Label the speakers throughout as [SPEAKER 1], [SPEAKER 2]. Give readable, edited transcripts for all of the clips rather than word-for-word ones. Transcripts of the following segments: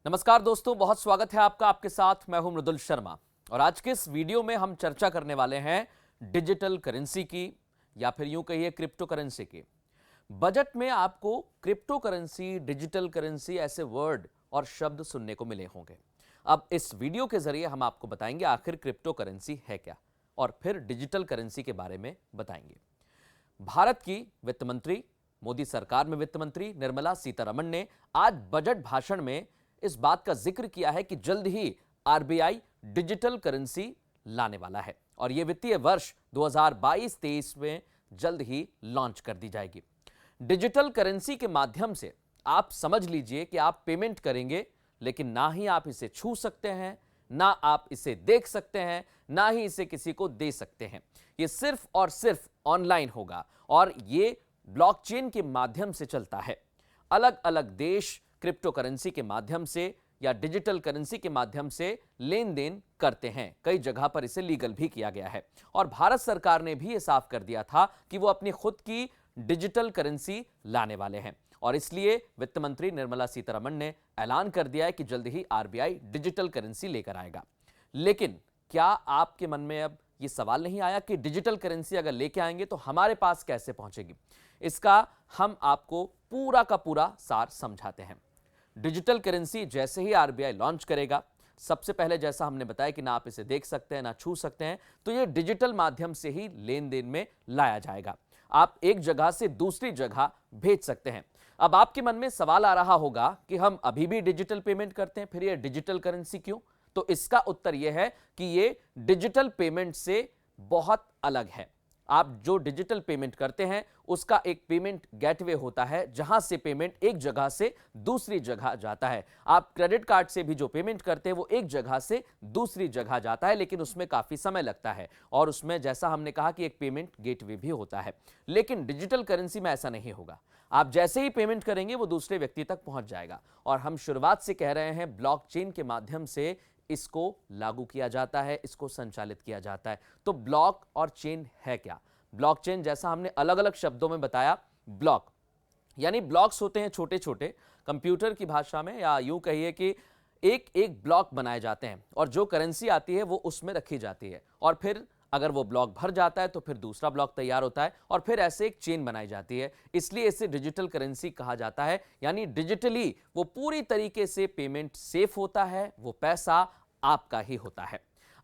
[SPEAKER 1] नमस्कार दोस्तों, बहुत स्वागत है आपका। आपके साथ मैं हूं मृदुल शर्मा और आज के इस वीडियो में हम चर्चा करने वाले हैं डिजिटल करेंसी की या फिर यूं कहिए क्रिप्टो करेंसी की। बजट में आपको क्रिप्टो करेंसी, डिजिटल करेंसी ऐसे वर्ड और शब्द सुनने को मिले होंगे। अब इस वीडियो के जरिए हम आपको बताएंगे आखिर क्रिप्टो करेंसी है क्या और फिर डिजिटल करेंसी के बारे में बताएंगे। भारत की वित्त मंत्री, मोदी सरकार में वित्त मंत्री निर्मला सीतारमण ने आज बजट भाषण में इस बात का जिक्र किया है कि जल्द ही आरबीआई डिजिटल करेंसी लाने वाला है और यह वित्तीय वर्ष 2022-23 में जल्द ही लॉन्च कर दी जाएगी। डिजिटल करेंसी के माध्यम से आप समझ लीजिए कि आप पेमेंट करेंगे, लेकिन ना ही आप इसे छू सकते हैं, ना आप इसे देख सकते हैं, ना ही इसे किसी को दे सकते हैं। यह सिर्फ और सिर्फ ऑनलाइन होगा और यह ब्लॉकचेन के माध्यम से चलता है। अलग अलग देश क्रिप्टो करेंसी के माध्यम से या डिजिटल करेंसी के माध्यम से लेन देन करते हैं। कई जगह पर इसे लीगल भी किया गया है और भारत सरकार ने भी यह साफ कर दिया था कि वो अपनी खुद की डिजिटल करेंसी लाने वाले हैं और इसलिए वित्त मंत्री निर्मला सीतारमण ने ऐलान कर दिया है कि जल्द ही आरबीआई डिजिटल करेंसी लेकर आएगा। लेकिन क्या आपके मन में अब ये सवाल नहीं आया कि डिजिटल करेंसी अगर लेके आएंगे तो हमारे पास कैसे पहुंचेगी? इसका हम आपको पूरा का पूरा सार समझाते हैं। डिजिटल करेंसी जैसे ही आरबीआई लॉन्च करेगा, सबसे पहले जैसा हमने बताया कि ना आप इसे देख सकते हैं, ना छू सकते हैं, तो ये डिजिटल माध्यम से ही लेन देन में लाया जाएगा। आप एक जगह से दूसरी जगह भेज सकते हैं। अब आपके मन में सवाल आ रहा होगा कि हम अभी भी डिजिटल पेमेंट करते हैं, फिर ये डिजिटल करेंसी क्यों? तो इसका उत्तर यह है कि ये डिजिटल पेमेंट से बहुत अलग है। आप जो डिजिटल पेमेंट करते हैं उसका एक पेमेंट गेटवे होता है जहां से पेमेंट एक जगह से दूसरी जगह जाता है। आप क्रेडिट कार्ड से भी जो पेमेंट करते हैं वो एक जगह से दूसरी जगह जाता है, लेकिन उसमें काफी समय लगता है और उसमें जैसा हमने कहा कि एक पेमेंट गेटवे भी होता है। लेकिन डिजिटल करेंसी में ऐसा नहीं होगा। आप जैसे ही पेमेंट करेंगे वो दूसरे व्यक्ति तक पहुंच जाएगा और हम शुरुआत से कह रहे हैं ब्लॉकचेन के माध्यम से इसको लागू किया जाता है, इसको संचालित किया जाता है। तो ब्लॉक और चेन है क्या? ब्लॉकचेन जैसा हमने अलग अलग शब्दों में बताया, ब्लॉक यानी ब्लॉक्स होते हैं छोटे छोटे, कंप्यूटर की भाषा में, या यूं कहिए कि एक एक ब्लॉक बनाए जाते हैं और जो करेंसी आती है वो उसमें रखी जाती है और फिर अगर वो ब्लॉक भर जाता है तो फिर दूसरा ब्लॉक तैयार होता है और फिर ऐसे एक चेन बनाई जाती है। इसलिए इसे डिजिटल करेंसी कहा जाता है। यानी डिजिटली वो पूरी तरीके से पेमेंट सेफ होता है, वो पैसा आपका ही होता है।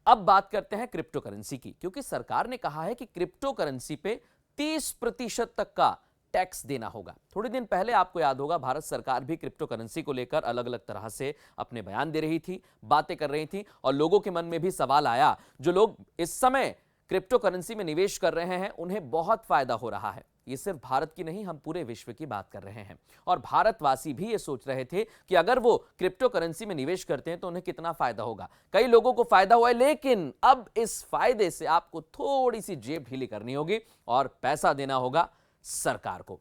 [SPEAKER 1] अब बात करते हैं क्रिप्टो करेंसी की, क्योंकि सरकार ने कहा है कि क्रिप्टो करेंसी पे 30% तक का टैक्स देना होगा। थोड़े दिन पहले आपको याद होगा भारत सरकार भी क्रिप्टो करेंसी को लेकर अलग अलग तरह से अपने बयान दे रही थी, बातें कर रही थी और लोगों के मन में भी सवाल आया, जो लोग इस समय क्रिप्टो करेंसी में निवेश कर रहे हैं उन्हें बहुत फायदा हो रहा है। ये सिर्फ भारत की नहीं, हम पूरे विश्व की बात कर रहे हैं और भारतवासी भी ये सोच रहे थे कि अगर वो क्रिप्टो करेंसी में निवेश करते हैं तो उन्हें कितना फायदा होगा। कई लोगों को फायदा हुआ है, लेकिन अब इस फायदे से आपको थोड़ी सी जेब ढीली करनी होगी और पैसा देना होगा सरकार को।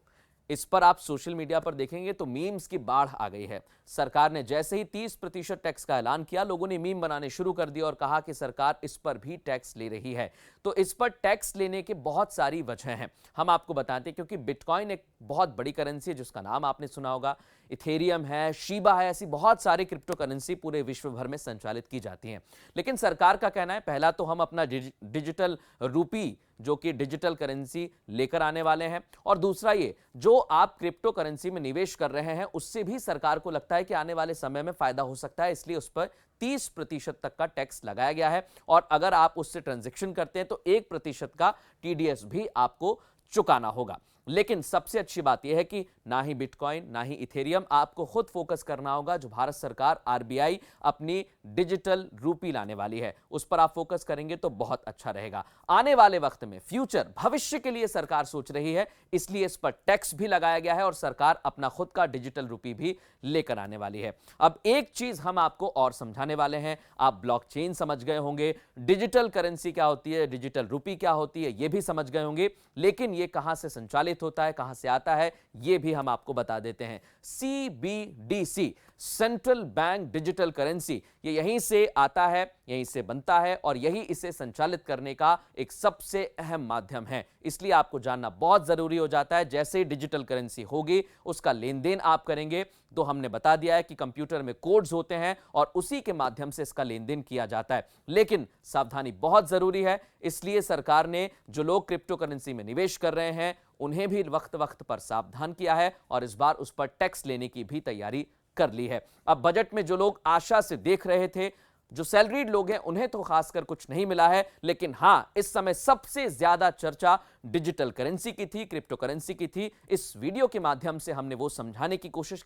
[SPEAKER 1] इस पर आप सोशल मीडिया पर देखेंगे तो मीम्स की बाढ़ आ गई है। सरकार ने जैसे ही 30% टैक्स का ऐलान किया, लोगों ने मीम बनाने शुरू कर दिया और कहा कि सरकार इस पर भी टैक्स ले रही है। तो इस पर टैक्स लेने के बहुत सारी वजह हैं, हम आपको बताते हैं। क्योंकि बिटकॉइन एक बहुत बड़ी करेंसी है जिसका नाम आपने सुना होगा, इथेरियम है, शीबा है, ऐसी बहुत सारी क्रिप्टो करेंसी पूरे विश्व भर में संचालित की जाती हैं। लेकिन सरकार का कहना है पहला तो हम अपना डिजिटल रूपी जो कि डिजिटल करेंसी लेकर आने वाले हैं और दूसरा ये जो आप क्रिप्टो करेंसी में निवेश कर रहे हैं उससे भी सरकार को लगता है कि आने वाले समय में फायदा हो सकता है, इसलिए उस पर 30% तक का टैक्स लगाया गया है और अगर आप उससे ट्रांजैक्शन करते हैं तो 1% का टीडीएस भी आपको चुकाना होगा। लेकिन सबसे अच्छी बात यह है कि ना ही बिटकॉइन ना ही इथेरियम, आपको खुद फोकस करना होगा। जो भारत सरकार आरबीआई अपनी डिजिटल रूपी लाने वाली है उस पर आप फोकस करेंगे तो बहुत अच्छा रहेगा। आने वाले वक्त में फ्यूचर भविष्य के लिए सरकार सोच रही है, इसलिए इस पर टैक्स भी लगाया गया है और सरकार अपना खुद का डिजिटल रूपी भी लेकर आने वाली है। अब एक चीज हम आपको और समझाने वाले हैं। आप ब्लॉकचेन समझ गए होंगे, डिजिटल करेंसी क्या होती है, डिजिटल रूपी क्या होती है, यह भी समझ गए होंगे, लेकिन यह कहां से संचालित होता है, कहां से आता है, यह भी हम आपको बता देते हैं। CBDC, central bank digital currency, ये यहीं से आता है, यहीं से बनता है और यही इसे संचालित करने का एक सबसे अहम माध्यम है। इसलिए आपको जानना बहुत जरूरी हो जाता है। जैसे ही डिजिटल करेंसी होगी उसका लेन देन आप करेंगे तो हमने बता दिया है कि कंप्यूटर में कोड्स होते हैं और उसी के माध्यम से इसका लेन देन किया जाता है। लेकिन सावधानी बहुत जरूरी है, इसलिए सरकार ने जो लोग क्रिप्टो करेंसी में निवेश कर रहे हैं उन्हें भी वक्त वक्त पर सावधान किया है और इस बार उस पर टैक्स लेने की भी तैयारी कर ली है। अब बजट में जो लोग आशा से देख रहे थे, जो सैलरीड लोग हैं, उन्हें तो खासकर कुछ नहीं मिला है, लेकिन हां, इस समय सबसे ज्यादा चर्चा डिजिटल करेंसी की थी, क्रिप्टो करेंसी की थी। इस वीडियो के माध्यम से हमने वो समझाने की कोशिश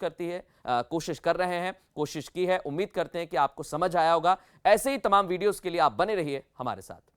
[SPEAKER 1] कोशिश कर रहे हैं, कोशिश की है। उम्मीद करते हैं कि आपको समझ आया होगा। ऐसे ही तमाम वीडियोस के लिए आप बने रहिए हमारे साथ।